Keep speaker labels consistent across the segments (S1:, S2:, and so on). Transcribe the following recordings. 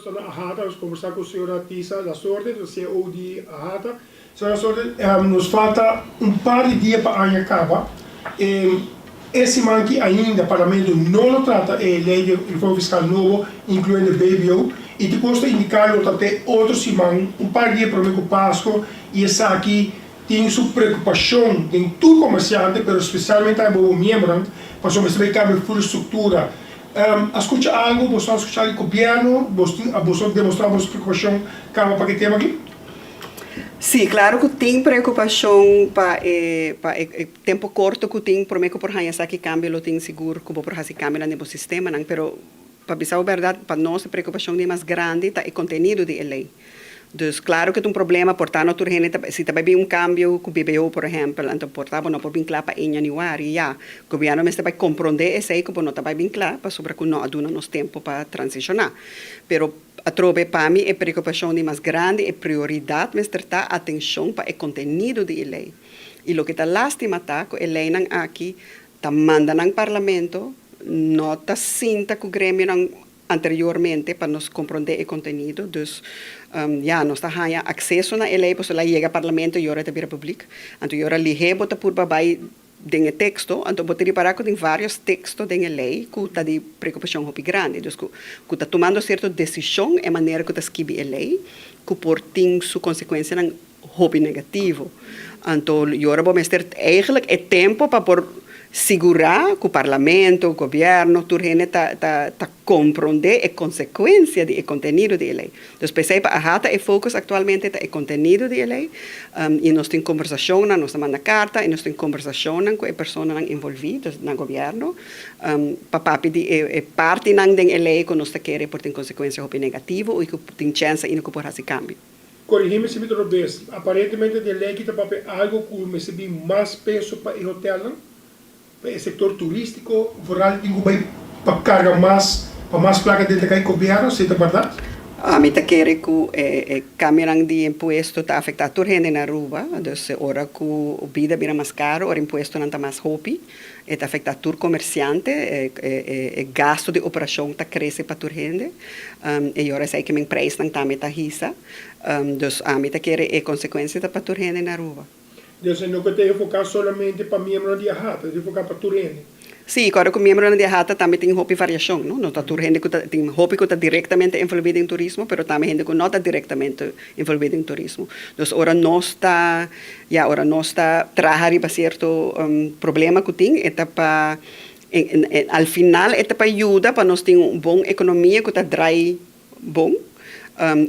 S1: estão na Ahata, vamos conversar com a senhora Tisa da Sorte, do COD Ahata. Senhora Sorte, nos falta par de dias para a Anha acaba. Esse manque ainda, o Parlamento não trata a lei de reforma fiscal novo, incluindo o BBO, e depois de indicar até outros semana, par de dias para o Páscoa, e essa aqui tem sua preocupação, tem todo comerciante, mas especialmente a boa membro, para sobre cambio de infraestrutura. Escuta algo, você escuta o governo, você demonstrar a sua preocupação para aquele tema aqui?
S2: Sim, claro que tem preocupação para tempo curto que tem por meio por essa que cambio tem seguro que por esse cambio no sistema, não, pero para dizer a verdade, para nós a preocupação é mais grande tá o conteúdo da lei. Dus claro que é problema portar no gente se também cambio com o BBO, por exemplo, então portava não por bem claro para em januário, já, o governo mas também compreender esse aí que não está bem claro para sobre que não aduna nos tempo para transicionar. Pero a trobe para mim é preocupação mais grande, é prioridade mas tratar atenção para o conteúdo da lei. E o que está lástima tá que a lei não aqui está mandando no parlamento, não está sinta que o grêmio não anteriormente para nos compreender o conteúdo, dus nós temos acesso à lei, pois ela chega ao parlamento e ora da república, então ora lhe bota por babai den texto, então botaria para que tem vários textos da lei que está de preocupação muito grande, dus que está tomando certa decisão é maneira que está escreve a lei, que por tem sua consequência não muito negativo, então ora vamos ter eigenlijk é tempo para por segurar que o parlamento, o governo, tudo está compreender a consequência do conteúdo da lei. Então, percebe, a rata é foco atualmente é o conteúdo da lei, e nós temos conversação, nós mandamos carta, e nós temos conversação com as pessoas envolvidas no governo, para pedir parte da lei que nós queremos por ter consequências negativas e que tem chance de por esse cambio.
S1: Corrigime se me tropeço. Aparentemente, a lei que está para algo que recebi mais peso para o hotel, não? O setor turístico, rural, tem que carga mais, para mais placas dentro do governo, se é verdade?
S2: A mim quer que o caminhão de imposto está afetando toda a gente na rua, então ora que o vida vira mais caro, o imposto não está mais hobby, está afetando todo comerciante, o gasto de operação está crescendo para toda a gente, e ora sei que o preço não está metade risa, então a mim quer a consequência para toda a gente na rua.
S1: Então, não tem que focar somente para membros de Ahata, tem que focar para toda a gente.
S2: Sim, agora que o membro de Ahata também tem hobby variação, não? Não está toda gente que tem hobby que está diretamente envolvido em turismo, mas também gente que não está diretamente envolvido em turismo. Então, agora nós está trabalhando para certo problema que tem, é para al final é para ajuda para nós ter uma boa economia que está drai bom,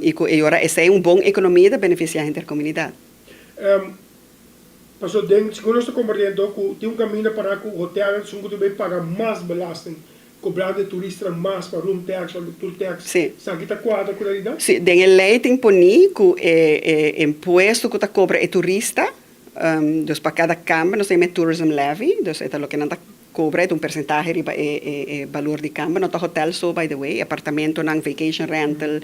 S2: e que agora essa é uma boa economia de beneficiar a intercomunidade.
S1: Pastor, segundo nós estamos compreendendo que tem caminho para que o hotel também paga mais belasting, cobrar de turistas mais para room tax ou tour tax.
S2: Sim.
S1: Sabe que está quadra com a idade?
S2: Sim, tem a lei tem punir que o imposto que está cobra é turista, então para cada câmara nós temos tourism levy, então é o que não está cobra é percentagem de valor de câmara, não está hotel só, by the way, apartamento, não vacation rental,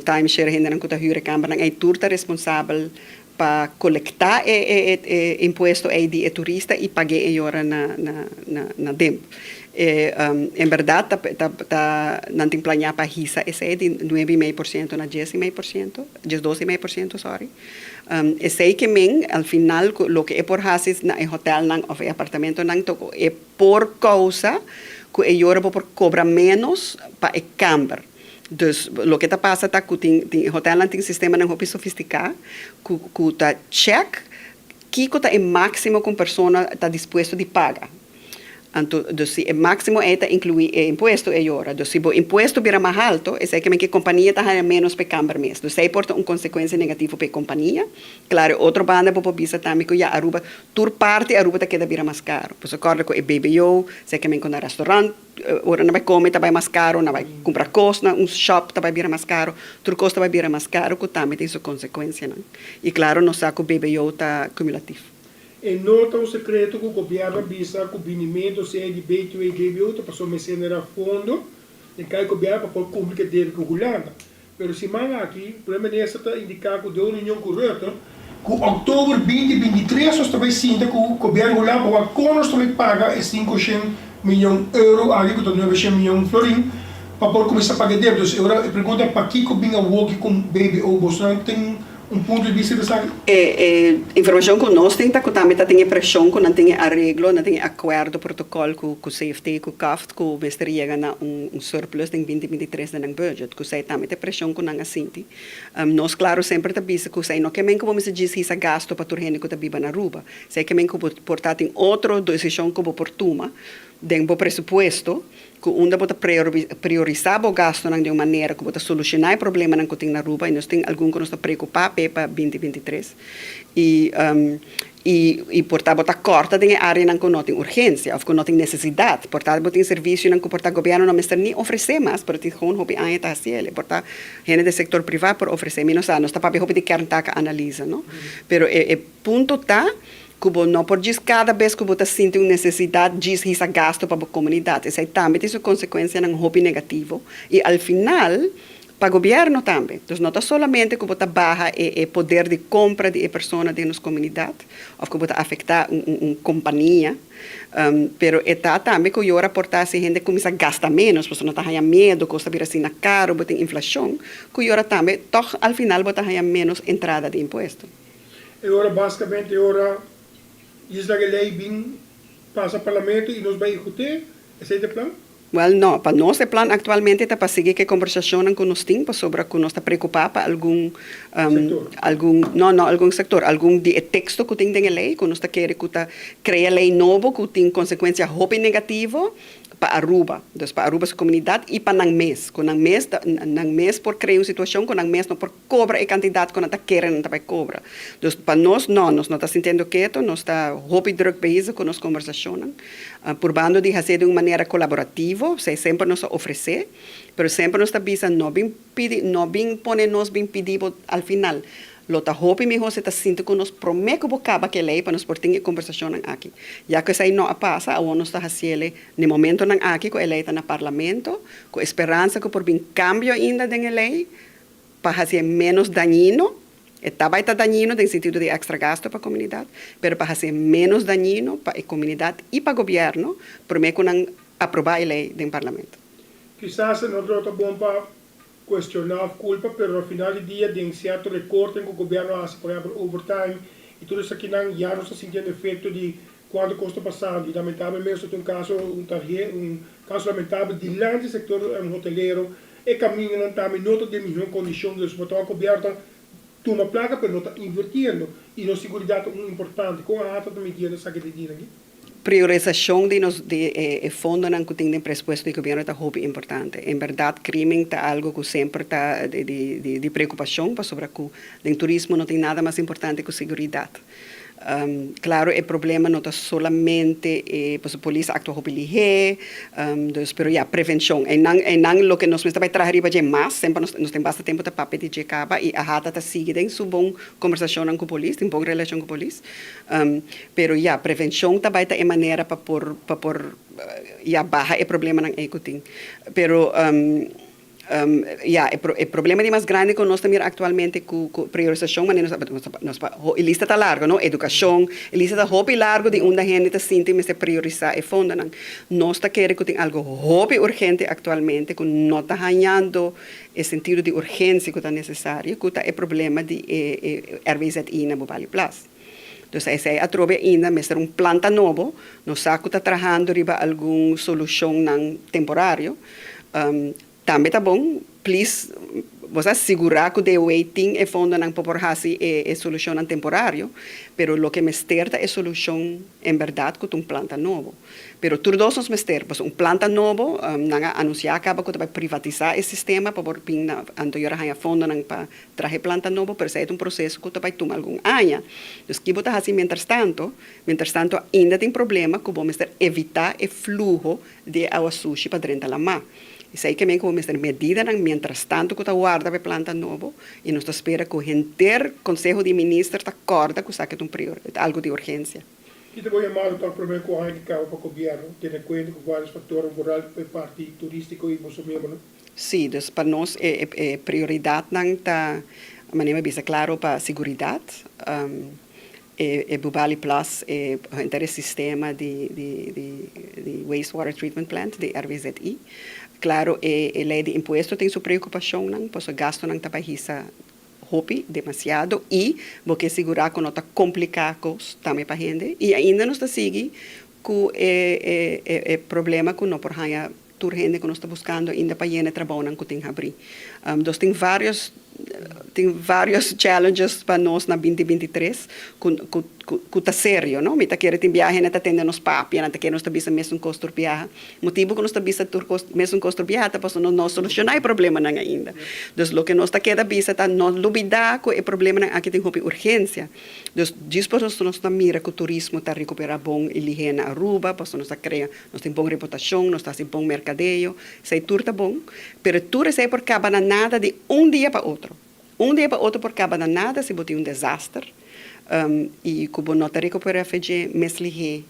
S2: timeshare, ainda não está hyra câmara, é tour está responsável para coletar imposto de turista e pagar agora na tempo. Em verdade, não tem planeado para risa, esse é de 9,5% na 10,5%, 12,5%, sorry. Esse é que, ao final, o que é por racis na hotel ou apartamento, é por causa que agora por cobrar menos para a câmara. Dus o que está passando é que o hotel não tem sistema não muito sofisticado, que está check, que é o máximo que a pessoa está disposto a pagar. Então, se o máximo é incluir o imposto agora, se o imposto vira mais alto, é que a companhia está menos para câmara mesmo. Então, isso porta uma consequência negativa para a companhia. Claro, outra banda para a também que a Aruba, toda parte a Aruba está queda vira mais caro. Por isso, acorda com o BBO, se que quando restaurante, ora não vai comer, está mais caro, não vai comprar coisa, um shop está vira mais caro, tudo costa vai vira mais caro, que também tem sua consequência. Não? E claro, não sabe que o BBO está cumulativo.
S1: E não está um secreto que o governo avisa que o vinimento se é de B2 e GBU, está passando a ser a fundo, e que o governo para cumprir dele com a Holanda. Mas se manga aqui, o primeiro-ministro está indicando que deu reunião com o Rutte, que outubro 2023 nós também sinta que o governo Holanda vai também paga 500 milhões de euros, ali que está 900 milhões de florins, para por começar a pagar dívidas. Agora, a pergunta é para que combina o work com baby ou Bolsonaro tem ponto de vista dessa
S2: Informação que nós temos, que também tem pressão, que não tem arreglo, não tem acordo, protocolo com o safety, com o CAFT, que o mestre chega na surplus em 2023 no budget, que sei também tem pressão que não assim. Nós, claro, sempre está vista que sei não que como se diz isso gasto para turgênico da biba na ruba, sei que portar tem outra decisão que por toma, dentro do pressuposto, que onde bota priorizar o gasto de uma maneira que bota solucionar o problema que tem na ruba e nós tem algum que nos está preocupado para 2023 e portar bota corta de área que não tem urgência ou que não tem necessidade portar bota em serviço que portar governo não está nem oferecer mais para ter com hobby aí tá assim ele portar gente do setor privado por oferecer menos nós está para hobby de kern taca analisa não pero ponto tá que não por diz cada vez que você sente uma necessidade diz isso gasto para a comunidade isso também tem sua consequência um hobby negativo e ao final para o governo também então não é somente que você barra o poder de compra de pessoas de nossa comunidade ou que você afetar uma companhia pero está também que eu reportar se gente começa a gastar menos porque não está ganhando medo custa vir assim na caro tem inflação que eu também toch ao final você ganha menos entrada de imposto
S1: agora basicamente agora isso que a lei vem passa ao parlamento e nós vai executar esse é o plano.
S2: Well, não, para nós o plano atualmente está para seguir que conversação com nós temos sobre que nós está preocupado para algum setor, algum de texto que tem na lei, que nós está querendo que cria lei nova que tem consequência hobby negativo para Aruba, então para Aruba sua comunidade e para nang mês por criar uma situação que nang mês não por cobra a quantidade que nós está querendo não vai cobra. Então para nós não está sentindo quieto, nós está hobby druk bezig com nossa conversação, por bando de fazer de uma maneira colaborativa, sempre nos oferecer, mas sempre nos está bisa não bem pone nos bem pedido ao final. Lota hopi mi se está sinto que nos promete que acaba que lei para nos por ter conversação aqui. Já que isso não passa, a nós está fazendo no momento aqui que a lei está no parlamento, com esperança que por vir cambio ainda da lei para fazer menos dañino, vai estar dañino no sentido de extra gasto para a comunidade, mas para fazer menos dañino para a comunidade e para o governo, promete que não aprovar a lei do parlamento.
S1: Quizás não é bom para questionar a culpa, pero al final del día de un cierto recorte que el gobierno hace, por ejemplo, overtime, y todo eso aquí ya no está sintiendo efecto de cuánto costa pasando. Y lamentablemente, un caso lamentable delante del sector hotelero, el camino también no está de mejor condición, entonces el gobierno toma placa, pero no está invirtiendo. Y la seguridad es muy importante. ¿Cómo también tiene esa que te dirán aquí?
S2: Priorização de fundo que tem de presupuesto do governo é muito importante. Em verdade, crime é algo que sempre está de preocupação, sobre que o turismo não tem nada mais importante que a segurança. Claro, o problema não é somente a polícia atua ligeiro, pero a prevenção. E não o que nós estamos trabalhando é mais, sempre nós temos bastante tempo para pedir de acaba e a rata está seguindo em sua boa conversação com a polícia, em boa relação com a polícia. Pero a prevenção também é maneira para pôr barra o problema não é que tem. Pero o problema mais grande que nós temos atualmente com priorização, mas a lista está larga, não? Educação, a lista está hobby largo de onde a gente está sentindo se priorizar e fundo. Nós está querendo que tem algo hobby urgente atualmente, que não está ganhando o sentido de urgência que está necessário, que está o problema de RVZI na Bobali Plus. Então, essa é a trova ainda, mas um planta novo, nós está trabalhando riba alguma solução temporária. Também está bom, please, você assegurar que o waiting é fundo não por fazer é solução temporária, pero lo que me esterta é solução em verdade com planta novo. Pero todos os mester, planta novo, não anunciar acaba que vai privatizar esse sistema para por pin anterior a fundo não para trazer planta novo, pero é processo que vai tomar algum ano. Então, que botar assim mientras tanto ainda tem problema que vamos evitar o fluxo de água suja para dentro da mar. Isso aí também como medida, mientras tanto que está guarda para planta novo, e nós espera que o inteiro Conselho de Ministros acorda que saque algo de urgência.
S1: E te vou chamar para o problema com a para o governo, tendo em conta que vários fatores morais para parte turístico e bolsominiano.
S2: Sim, então para nós é prioridade não está, a maneira bisa claro para a segurança. Bobali Plus é o sistema de wastewater treatment plant de RVZI. Claro, a lei de imposto tem sua preocupação, não? Pois o gasto não está para hopi demasiado e porque segurar que não está complicado também para a gente e ainda não está seguindo com o problema que não por hanya tur gente que não está buscando ainda para gente trabalhar que tem que abrir. Então tem vários challenges para nós na 2023 que tá sério, não? Mita quer tem viagem na tenda nos papi, na quer nos tá bisa mesmo custo viagem. Motivo que nos tá bisa tur mesmo custo viagem, tá posso não solucionar o problema não ainda. Então lo que nos tá queda bisa tá não lubida com o problema aqui tem hopi urgência. Então disposto nós tá mira que o turismo tá recuperar bom higiene na Aruba, posso nós tá cria, nós tem bom reputação, nós tá sem bom mercadeio, sei tur tá bom, pero tur sei por caba nada de dia para outro. Dia para outro por caba nada se botar desastre. E como não está recuperando a fé, mais ligeiro,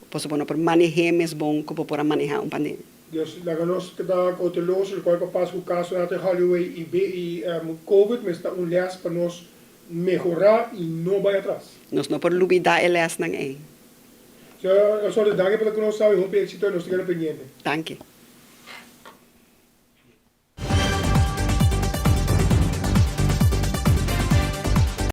S2: posso por manejar mais bom, como por manejar pandemia.
S1: Dus laga nós que dá cauteloso, o qual passa o caso até Hollywood e COVID, mas está les para nós melhorar e não vai atrás.
S2: Nós não por lubida elas não é.
S1: Eu só lhe dá para que nós sabemos o que é que nós temos pendiente.
S2: Danke.